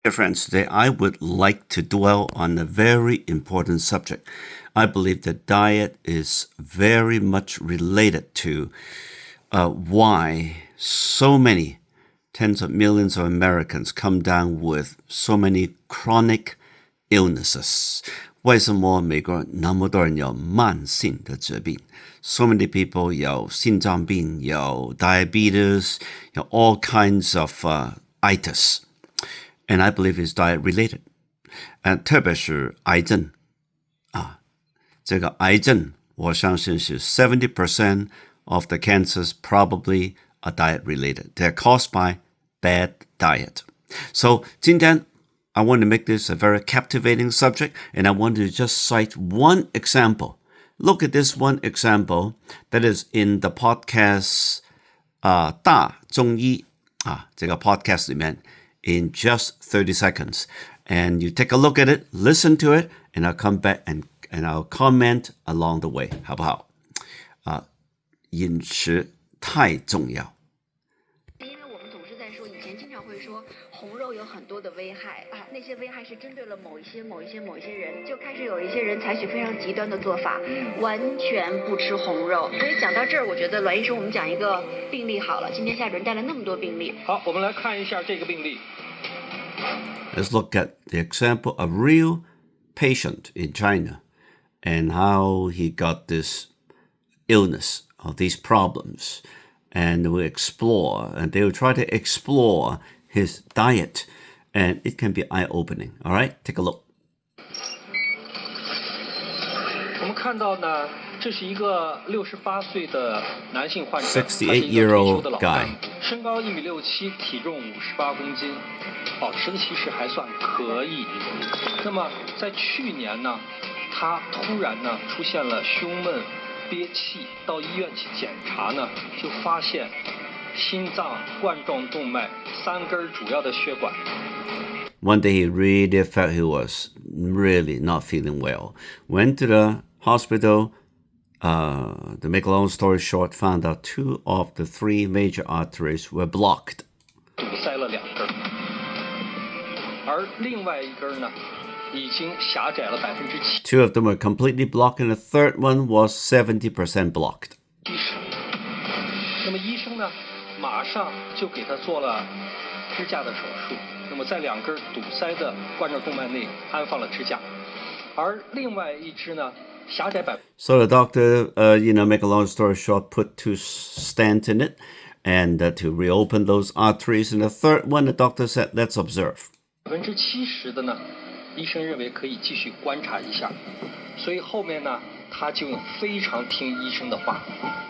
Dear friends, today I would like to dwell on a very important subject. I believe that diet is very much related to why so many tens of millions of Americans come down with so many chronic illnesses. 为什么美国那么多人有慢性的疾病 ？So many people 有心脏病，有 diabetes， 有 all kinds of itis。And I believe it's diet related. 特别是癌症这个癌症我相信是 70% of the cancers probably are diet related. They're caused by bad diet. So 今天 I want to make this a very captivating subject, and I want to just cite one example. Look at this one example that is in the podcast 大中医这个 podcast 里面 in just 30 seconds. And you take a look at it, listen to it, and I'll come back and I'll comment along the way. 好不好？饮食太重要。因为我们总是在说，以前经常会说红肉有很多的危害那些危害是针对了某一些人，就开始有一些人采取非常极端的做法，完全不吃红肉。所以讲到这儿，我觉得栾医生，我们讲一个病例好了。今天夏主任带了那么多病例，好，我们来看一下这个病例。Let's look at the example of a real patient in China and how he got this illness or these problems. And we'll explore, and they will try to explore his diet, and it can be eye-opening. All right, take a look. 我们看到呢，这是一个68岁的男性患者， 68-year-old guy. 身高1.67米，体重58公斤，保持的其实还算可以。那么在去年呢，他突然呢出现了胸闷、憋气，到医院去检查呢，就发现心脏、冠状动脉3根主要的血管。One day he really felt he was really not feeling well. Went to the hospital. To make a long story short, found out 2 of the 3 major arteries were blocked. 堵塞了2根，而另外一根呢，已经狭窄了7%。2 of them were completely blocked, and the third one was 70% blocked. 那么医生呢，马上就给他做了支架的手术。那么在2根堵塞的冠状动脉内安放了支架，而另外一支呢，狭窄So the doctor, make a long story short, put 2 stents in it, and to reopen those arteries. And the third one, the doctor said, let's observe. 70%的呢，医生认为可以继续观察一下，所以后面呢，他就非常听医生的话，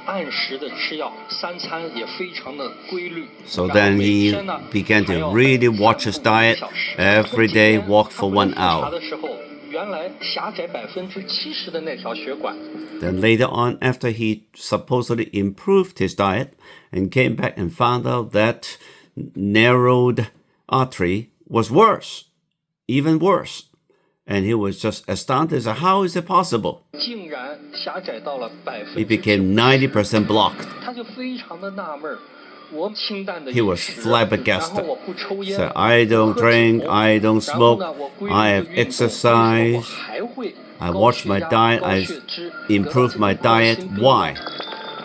按时的吃药，3餐也非常的规律。So then he began to really watch his diet every day, walk for 1 hour. 的时候，原来狭窄70%的那条血管。Then later on, after he supposedly improved his diet and came back and found out that narrowed artery was worse, even worse. And he was just astounded. Said, how is it possible? 竟然狭窄到了He became 90% blocked. 他就非常的纳闷，我清淡的 He was 然后 flabbergasted. 我不抽烟 Said, I don't drink, I don't 然后 smoke, 呢，我规律 I 地 have 运动 exercise, 我还会 I 高 watch 血 my 压 diet, 高 I 血脂 improved 得到 my 这个冠 diet. 心病 Why?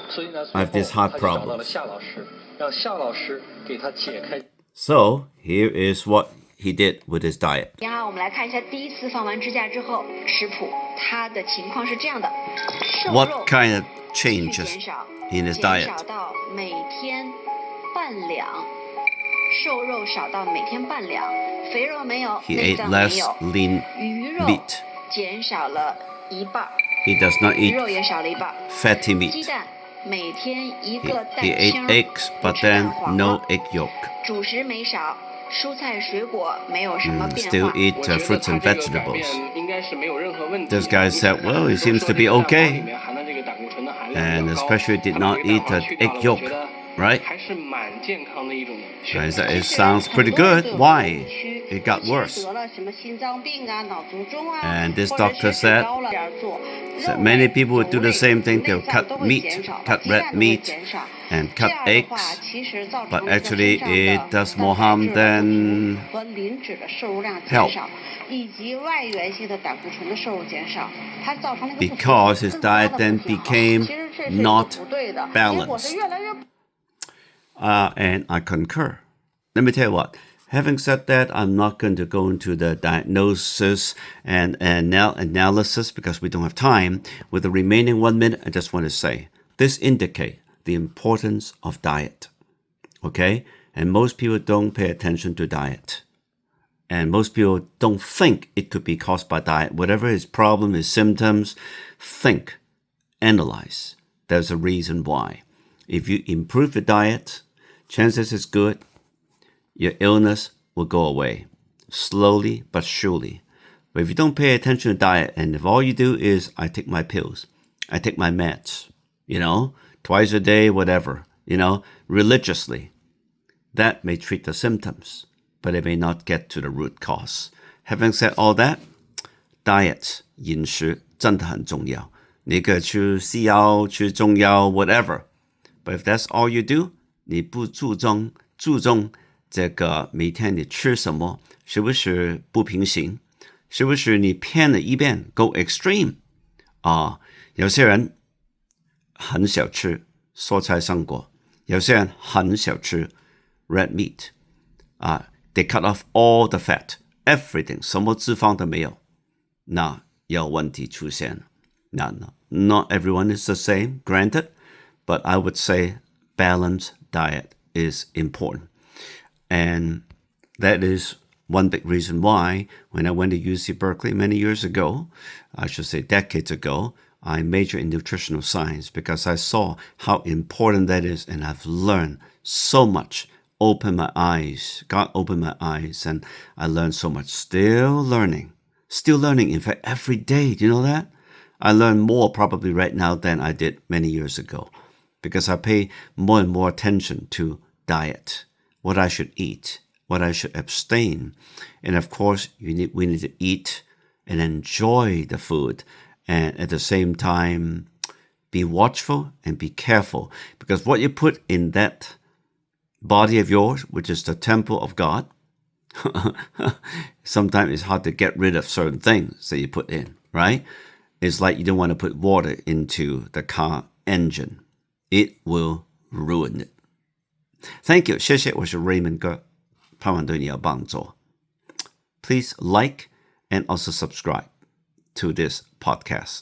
所以呢， I have this heart 他就找到 problem. 了夏老师，让夏老师给他解开。 So here is what he did with his diet. 我们来看一下第一次放完支架之后食谱，它的情况是这样的：瘦肉 What kind of 去 changes 减少 in his 减 diet? 少到每天半两，瘦肉少到每天半两，肥肉没有， He 内 ate 脏没 less 有， lean 鱼肉 meat. 减少了1半， He does not 鱼 eat 肉也少了1半。 fatty 鸡 meat. 蛋每天1 He, 个蛋 he ate 清， eggs, 不 but 吃蛋 then 黄 no 了。 egg yolk. 主食没少，蔬菜水果没有什么变 Still 化。 eat 我觉得 fruits 他 and 这个改 vegetables. 变应该是没有任何问题。 This guy said, well, it seems to be okay. 里面含的这个胆固醇的含量比 And 较高， especially did not 他把这个 eat 蛋 an 黄去掉 egg 了，我 yolk. 觉得 right? 还是蛮健康的一种选 Right, 择。 it sounds pretty good. Why? It got worse. 得了什么心脏病啊、脑卒中啊， And this 或者 doctor 血脂 said 高了这样做。 So 肉 many 类 people would do 种 the 类 same thing. 内 They'll 脏 cut 都会 meat, 减少， cut 鸡 red 蛋都会 meat, 减少。 and 这 cut 样的话 eggs. 其实造 But 成了一个 actually, 身上的 it does 蛋 more 白 harm 质的不足 than 和磷脂的摄入量 help. 减少，以及外源性的胆固醇的摄入减少，它造成了一个不平衡， Because his 更加 diet 的 then 不平衡。 became 其实这是一个 not 不对的，结果是 balanced. 越来越。 And I concur. Let me tell you what. Having said that, I'm not going to go into the diagnosis and analysis because we don't have time. With the remaining 1 minute, I just want to say this indicates the importance of diet. Okay? And most people don't pay attention to diet. And most people don't think it could be caused by diet. Whatever his problem, his symptoms, think, analyze. There's a reason why. If you improve your diet, chances is good your illness will go away, slowly but surely. But if you don't pay attention to diet, and if all you do is, I take my pills, I take my meds, twice a day, whatever, religiously, that may treat the symptoms, but it may not get to the root cause. Having said all that, diet, 饮食真的很重要。你可以吃西药，吃中药 whatever. But if that's all you do, 你不注重这个每天你吃什么，是不是不平衡？是不是你偏了一边 go extreme 啊？有些人很少吃蔬菜水果，有些人很少吃 red meat 啊。They cut off all the fat, everything， 什么脂肪都没有，那有问题出现。Not everyone is the same, granted, but I would say balanced diet is important. And that is one big reason why when I went to UC Berkeley many years ago, I should say decades ago, I majored in nutritional science because I saw how important that is, and I've learned so much. God opened my eyes, and I learned so much. Still learning. In fact, every day. Do you know that? I learn more probably right now than I did many years ago because I pay more and more attention to diet, what I should eat, what I should abstain. And of course, we need to eat and enjoy the food, and at the same time, be watchful and be careful, because what you put in that body of yours, which is the temple of God, sometimes it's hard to get rid of certain things that you put in, right? It's like you don't want to put water into the car engine. It will ruin it. Thank you. 谢谢，我是 Raymond 哥，盼望对你有帮助。Please like and also subscribe to this podcast.